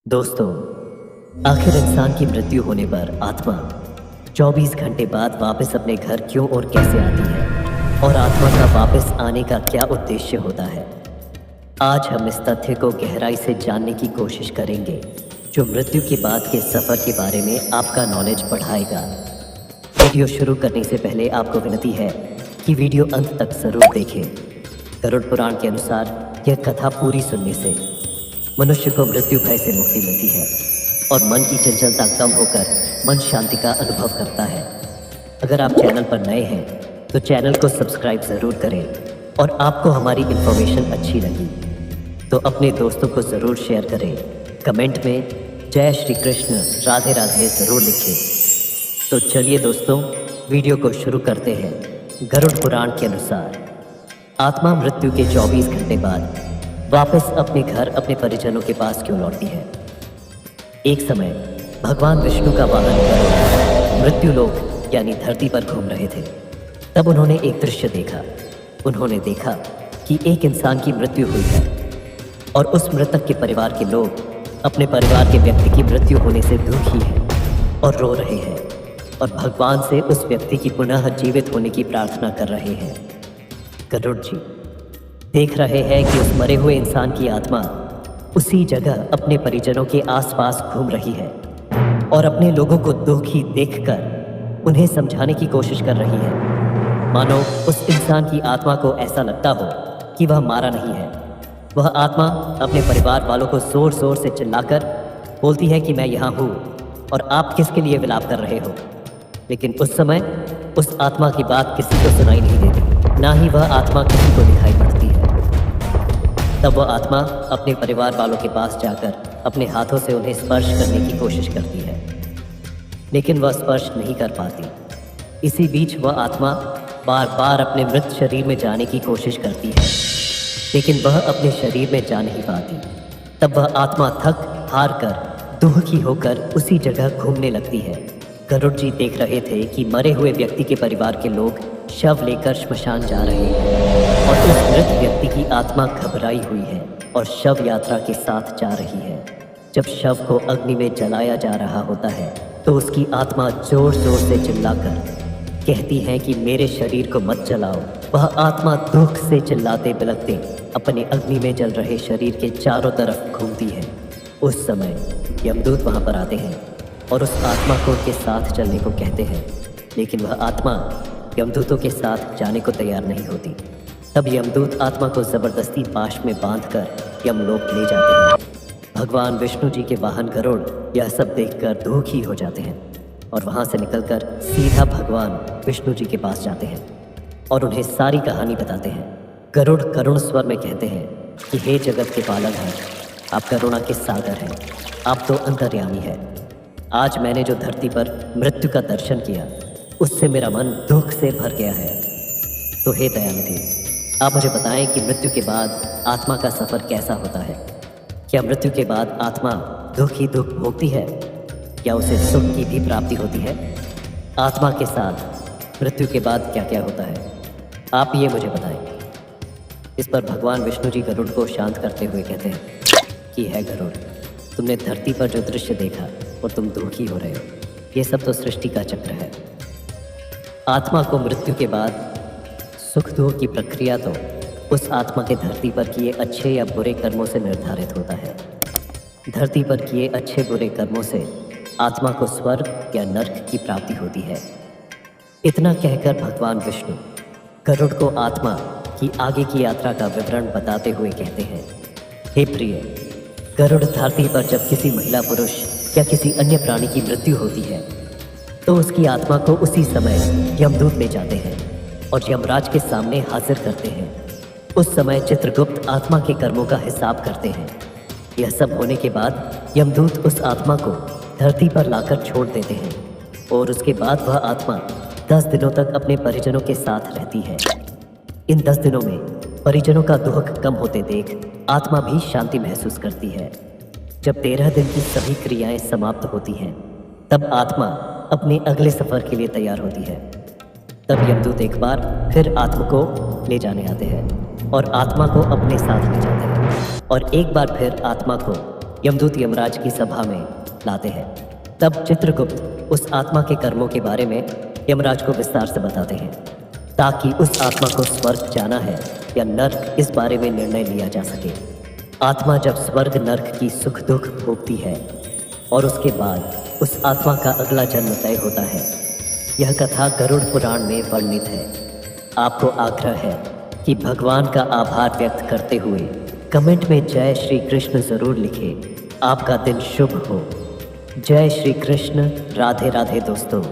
दोस्तों, आखिर इंसान की मृत्यु होने पर आत्मा 24 घंटे बाद वापस अपने घर क्यों और कैसे आती है और आत्मा का वापस आने का क्या उद्देश्य होता है। आज हम इस तथ्य को गहराई से जानने की कोशिश करेंगे जो मृत्यु के बाद के सफ़र के बारे में आपका नॉलेज बढ़ाएगा। वीडियो शुरू करने से पहले आपको विनती है कि वीडियो अंत तक ज़रूर देखें। गरुड़ पुराण के अनुसार यह कथा पूरी सुनने से मनुष्य को मृत्यु भय से मुक्ति मिलती है और मन की चंचलता कम होकर मन शांति का अनुभव करता है। अगर आप चैनल पर नए हैं तो चैनल को सब्सक्राइब ज़रूर करें और आपको हमारी इन्फॉर्मेशन अच्छी लगी तो अपने दोस्तों को ज़रूर शेयर करें। कमेंट में जय श्री कृष्ण राधे राधे ज़रूर लिखें। तो चलिए दोस्तों, वीडियो को शुरू करते हैं। गरुड़ पुराण के अनुसार आत्मा मृत्यु के 24 घंटे बाद वापस अपने घर अपने परिजनों के पास क्यों लौटती है। एक समय भगवान विष्णु का वाहन गरुड़ मृत्यु लोक यानी धरती पर घूम रहे थे। तब उन्होंने एक दृश्य देखा। उन्होंने देखा कि एक इंसान की मृत्यु हुई है और उस मृतक के परिवार के लोग अपने परिवार के व्यक्ति की मृत्यु होने से दुखी हैं और रो रहे हैं और भगवान से उस व्यक्ति की पुनः जीवित होने की प्रार्थना कर रहे हैं। गरुड़ जी देख रहे हैं कि उस मरे हुए इंसान की आत्मा उसी जगह अपने परिजनों के आसपास घूम रही है और अपने लोगों को दुखी देखकर उन्हें समझाने की कोशिश कर रही है। मानो उस इंसान की आत्मा को ऐसा लगता हो कि वह मारा नहीं है। वह आत्मा अपने परिवार वालों को जोर जोर से चिल्लाकर बोलती है कि मैं यहाँ हूँ और आप किसके लिए विलाप कर रहे हो। लेकिन उस समय उस आत्मा की बात किसी को सुनाई नहीं देती, ना ही वह आत्मा किसी को दिखाई पड़ती है। तब वह आत्मा अपने परिवार वालों के पास जाकर अपने हाथों से उन्हें स्पर्श करने की कोशिश करती है, लेकिन वह स्पर्श नहीं कर पाती। इसी बीच वह आत्मा बार बार अपने मृत शरीर में जाने की कोशिश करती है, लेकिन वह अपने शरीर में जा नहीं पाती। तब वह आत्मा थक हार कर दुखी होकर उसी जगह घूमने लगती है। गरुड़ जी देख रहे थे कि मरे हुए व्यक्ति के परिवार के लोग शव लेकर श्मशान जा रहे हैं और उस मृत व्यक्ति की आत्मा घबराई हुई है और शव यात्रा के साथ जा रही है। जब शव को अग्नि में जलाया जा रहा होता है तो उसकी आत्मा जोर जोर से चिल्लाकर कहती है कि मेरे शरीर को मत जलाओ। वह आत्मा दुख से चिल्लाते बिलखते अपने अग्नि में जल रहे शरीर के चारों तरफ घूमती है। उस समय यमदूत वहां पर आते हैं और उस आत्मा को उनके साथ चलने को कहते हैं, लेकिन वह आत्मा यमदूतों के साथ जाने को तैयार नहीं होती। तब यमदूत आत्मा को ज़बरदस्ती पाश में बांधकर यमलोक ले जाते हैं। भगवान विष्णु जी के वाहन गरुड़ यह सब देखकर दुखी हो जाते हैं और वहाँ से निकलकर सीधा भगवान विष्णु जी के पास जाते हैं और उन्हें सारी कहानी बताते हैं। गरुड़ करुण स्वर में कहते हैं कि हे जगत के पालक हैं, आप करुणा के सागर हैं, आप तो अंतर्यामी हैं। आज मैंने जो धरती पर मृत्यु का दर्शन किया उससे मेरा मन दुख से भर गया है। तो हे दयानिधि, आप मुझे बताएं कि मृत्यु के बाद आत्मा का सफ़र कैसा होता है। क्या मृत्यु के बाद आत्मा दुख ही दुख भोगती है या उसे सुख की भी प्राप्ति होती है? आत्मा के साथ मृत्यु के बाद क्या क्या होता है, आप ये मुझे बताएं। इस पर भगवान विष्णु जी गरुड़ को शांत करते हुए कहते हैं कि है गरुड़, तुमने धरती पर जो दृश्य देखा और तुम दुखी हो रहे हो, ये सब तो सृष्टि का चक्र है। आत्मा को मृत्यु के बाद सुख दुख की प्रक्रिया तो उस आत्मा के धरती पर किए अच्छे या बुरे कर्मों से निर्धारित होता है। धरती पर किए अच्छे बुरे कर्मों से आत्मा को स्वर्ग या नर्क की प्राप्ति होती है। इतना कहकर भगवान विष्णु गरुड़ को आत्मा की आगे की यात्रा का विवरण बताते हुए कहते हैं, हे प्रिय, गरुड़ धरती पर जब किसी महिला पुरुष या किसी अन्य प्राणी की मृत्यु होती है तो उसकी आत्मा को उसी समय यमदूत ले जाते हैं और यमराज के सामने हाजिर करते हैं। उस समय चित्रगुप्त आत्मा के कर्मों का हिसाब करते हैं। यह सब होने के बाद यमदूत उस आत्मा को धरती पर लाकर छोड़ देते हैं और उसके बाद वह आत्मा 10 दिनों तक अपने परिजनों के साथ रहती है। इन 10 दिनों में परिजनों का दुख कम होते देख आत्मा भी शांति महसूस करती है। जब 13 दिन की सभी क्रियाएं समाप्त होती हैं तब आत्मा अपने अगले सफ़र के लिए तैयार होती है। तब यमदूत एक बार फिर आत्मा को ले जाने आते हैं और आत्मा को अपने साथ ले जाते हैं और एक बार फिर आत्मा को यमदूत यमराज की सभा में लाते हैं। तब चित्रगुप्त उस आत्मा के कर्मों के बारे में यमराज को विस्तार से बताते हैं, ताकि उस आत्मा को स्वर्ग जाना है या नर्क, इस बारे में निर्णय लिया जा सके। आत्मा जब स्वर्ग नर्क की सुख दुख भोगती है और उसके बाद उस आत्मा का अगला जन्म तय होता है। यह कथा गरुड़ पुराण में वर्णित है। आपको आग्रह है कि भगवान का आभार व्यक्त करते हुए कमेंट में जय श्री कृष्ण जरूर लिखें। आपका दिन शुभ हो। जय श्री कृष्ण। राधे राधे दोस्तों।